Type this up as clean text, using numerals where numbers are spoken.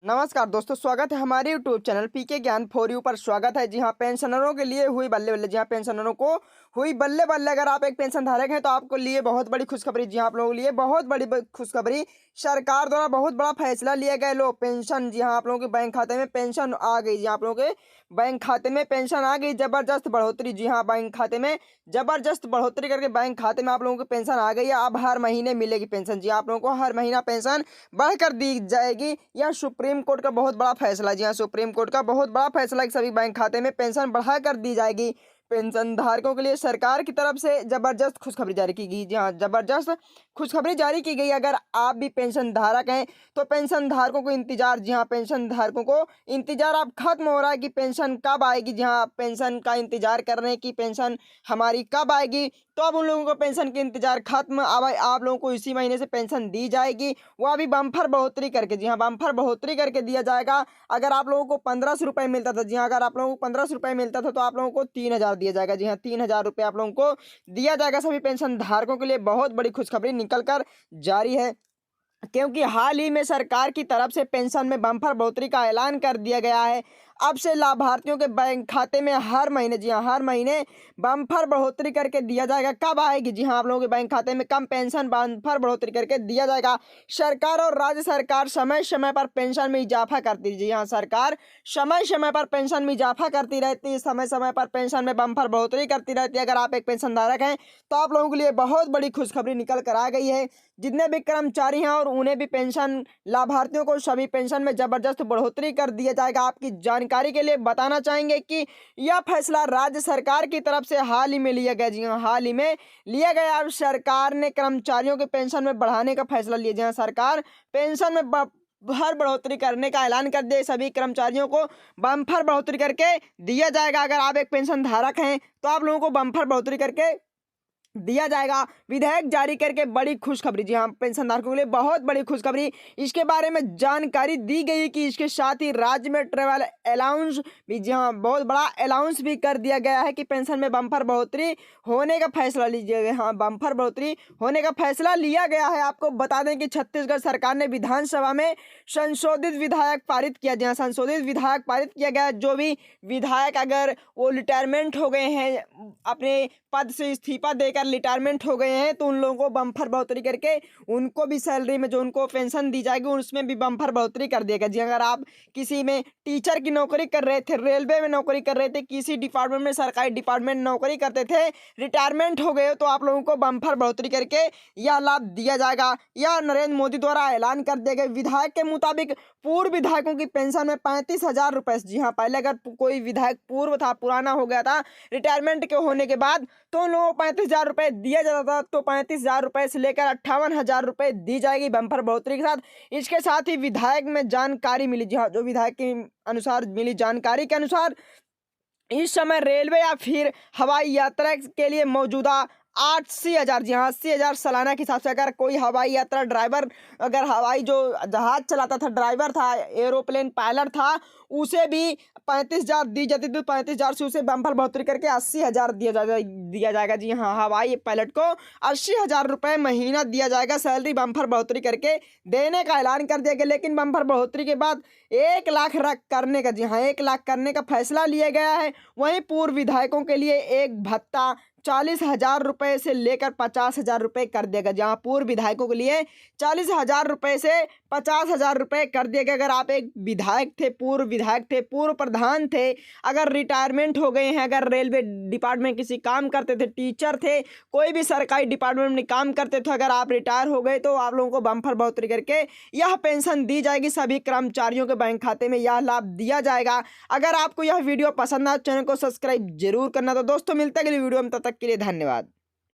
नमस्कार दोस्तों, स्वागत है हमारे यूट्यूब चैनल पीके ज्ञान फॉर यू पर। स्वागत है। जी हाँ, पेंशनरों के लिए हुई बल्ले बल्ले। जी हाँ, पेंशनरों को हुई बल्ले बल्ले। अगर आप एक पेंशन धारक हैं तो आपको लिए बहुत बड़ी खुशखबरी। जी हाँ, आप लोगों के लिए बहुत बड़ी खुशखबरी। सरकार द्वारा बहुत बड़ा फैसला लिया गया। लो पेंशन, जी हाँ, आप लोगों के बैंक खाते में पेंशन आ गई। जी हाँ, आप लोगों के बैंक खाते में पेंशन आ गई। जबरदस्त बढ़ोतरी। जी हाँ, बैंक खाते में जबरदस्त बढ़ोतरी करके बैंक खाते में आप लोगों की पेंशन आ गई है। अब हर महीने मिलेगी पेंशन। जी हाँ, आप लोगों को हर महीना पेंशन बढ़कर दी जाएगी। यह सुप्रीम कोर्ट का बहुत बड़ा फैसला है। जी हाँ, सुप्रीम कोर्ट का बहुत बड़ा फैसला है कि सभी बैंक खाते में पेंशन बढ़ाकर दी जाएगी। पेंशन धारकों के लिए सरकार की तरफ से जबरदस्त खुशखबरी जारी की गई। जी हाँ, जबरदस्त खुशखबरी जारी की गई। अगर आप भी पेंशन धारक हैं तो पेंशन धारकों को इंतजार। जी हाँ, पेंशन धारकों को इंतजार अब खत्म हो रहा है कि पेंशन कब आएगी। जी हाँ, पेंशन का इंतजार कर रहे हैं कि पेंशन हमारी कब आएगी। तो अब उन लोगों को पेंशन के इंतजार खत्म। अब आप लोगों को इसी महीने से पेंशन दी जाएगी। वो अभी बम्पर बढ़ोतरी करके। जी हाँ, बम्पर बढ़ोतरी करके दिया जाएगा। अगर आप लोगों को 1500 रुपये मिलता था। जी हाँ, अगर आप लोगों को 1500 रुपये मिलता था तो आप लोगों को 3000 दिया जाएगा। जी हाँ, 3000 रुपये आप लोगों को दिया जाएगा। सभी पेंशन धारकों के लिए बहुत बड़ी खुशखबरी निकल कर जारी है, क्योंकि हाल ही में सरकार की तरफ से पेंशन में बम्पर बढ़ोतरी का ऐलान कर दिया गया है। अब से लाभार्थियों के बैंक खाते में हर महीने, जी हाँ, हर महीने बम्पर बढ़ोतरी करके दिया जाएगा। कब आएगी? जी हाँ, आप लोगों के बैंक खाते में कम पेंशन बम्पर बढ़ोतरी करके दिया जाएगा। सरकार और राज्य सरकार समय समय पर पेंशन में इजाफा करती है। जी हाँ, सरकार समय समय पर पेंशन में इजाफा करती रहती है, समय समय पर पेंशन में बम्पर बढ़ोतरी करती रहती है। अगर आप एक पेंशन धारक हैं तो आप लोगों के लिए बहुत बड़ी खुशखबरी निकल कर आ गई है। जितने भी कर्मचारी हैं और उन्हें भी पेंशन, लाभार्थियों को सभी पेंशन में जबरदस्त बढ़ोतरी कर दिया जाएगा। आपकी जानकारी के लिए बताना चाहेंगे कि यह फैसला राज्य सरकार की तरफ से हाल ही में लिया गया। जी हाँ, हाल ही में लिया गया। अब सरकार ने कर्मचारियों के पेंशन में बढ़ाने का फैसला लिया। जी हाँ, सरकार पेंशन में हर बढ़ोतरी करने का ऐलान कर दे। सभी कर्मचारियों को बम्पर बढ़ोतरी करके दिया जाएगा। अगर आप एक पेंशन धारक हैं तो आप लोगों को बम्पर बढ़ोतरी करके दिया जाएगा। विधेयक जारी करके बड़ी खुशखबरी। जी हाँ, पेंशनधारकों के लिए बहुत बड़ी खुशखबरी। इसके बारे में जानकारी दी गई कि इसके साथ ही राज्य में ट्रेवल अलाउंस भी, जी हाँ, बहुत बड़ा अलाउंस भी कर दिया गया है कि पेंशन में बम्पर बढ़ोतरी होने का फैसला लीजिए गया। हाँ, बम्पर बढ़ोतरी होने का फैसला लिया गया है। आपको बता दें कि छत्तीसगढ़ सरकार ने विधानसभा में संशोधित विधायक पारित किया। जी हाँ, संशोधित विधायक पारित किया गया। जो भी विधायक अगर वो रिटायरमेंट हो गए हैं, अपने पद से इस्तीफा देकर रिटायरमेंट हो गए हैं, तो उन लोगों को बम्पर बढ़ोतरी करके उनको भी सैलरी में जो उनको पेंशन दी जाएगी उसमें भी बम्पर बढ़ोतरी कर दिएगा। जी, अगर आप किसी में टीचर की नौकरी कर रहे थे, रेलवे में नौकरी कर रहे थे, किसी डिपार्टमेंट में, सरकारी डिपार्टमेंट नौकरी करते थे, रिटायरमेंट हो गए तो आप लोगों को बम्पर बढ़ोतरी करके यह लाभ दिया जाएगा। यह नरेंद्र मोदी द्वारा ऐलान कर दिया गया। विधायक के मुताबिक पूर्व विधायकों की पेंशन में 35,000 रुपये। जी हाँ, पहले अगर कोई विधायक पूर्व था, पुराना हो गया था रिटायरमेंट के होने के बाद, तो उन लोगों को 35,000 रुपये दिया जाता था। तो 35,000 रुपये से लेकर 58,000 रुपये दी जाएगी बम्पर बढ़ोतरी के साथ। इसके साथ ही विधायक में जानकारी मिली। जी हाँ, जो विधायक के अनुसार मिली जानकारी के अनुसार इस समय रेलवे या फिर हवाई यात्रा के लिए मौजूदा 80,000, जी हाँ, 80,000 सालाना के हिसाब से अगर कोई हवाई यात्रा ड्राइवर, अगर हवाई जो जहाज चलाता था, ड्राइवर था, एरोप्लेन पायलट था, उसे भी 35,000 दी जाती थी। 35,000 से उसे बम्पर बढ़ोतरी करके 80,000 दिया जाएगा। जी हाँ, हवाई पायलट को 80,000 रुपये महीना दिया जाएगा सैलरी, बम्पर बढ़ोतरी करके देने का ऐलान कर दिया गया। लेकिन बम्पर बढ़ोतरी के बाद 1 लाख करने का, जी हाँ, 1 लाख करने का फैसला लिया गया है। वहीं पूर्व विधायकों के लिए एक भत्ता 40,000 रुपये से लेकर 50,000 रुपये कर देगा। जहाँ पूर्व विधायकों के लिए 40,000 रुपये से 50,000 रुपये कर दिया गया। अगर आप एक विधायक थे, पूर्व विधायक थे, पूर्व प्रधान थे, अगर रिटायरमेंट हो गए हैं, अगर रेलवे डिपार्टमेंट किसी काम करते थे, टीचर थे, कोई भी सरकारी डिपार्टमेंट में काम करते थे, अगर आप रिटायर हो गए तो आप लोगों को बम्पर बढ़ोतरी करके यह पेंशन दी जाएगी। सभी कर्मचारियों के बैंक खाते में यह लाभ दिया जाएगा। अगर आपको यह वीडियो पसंद आए, चैनल को सब्सक्राइब जरूर करना। तो दोस्तों, मिलते हैं अगली वीडियो में, तब तक के लिए धन्यवाद।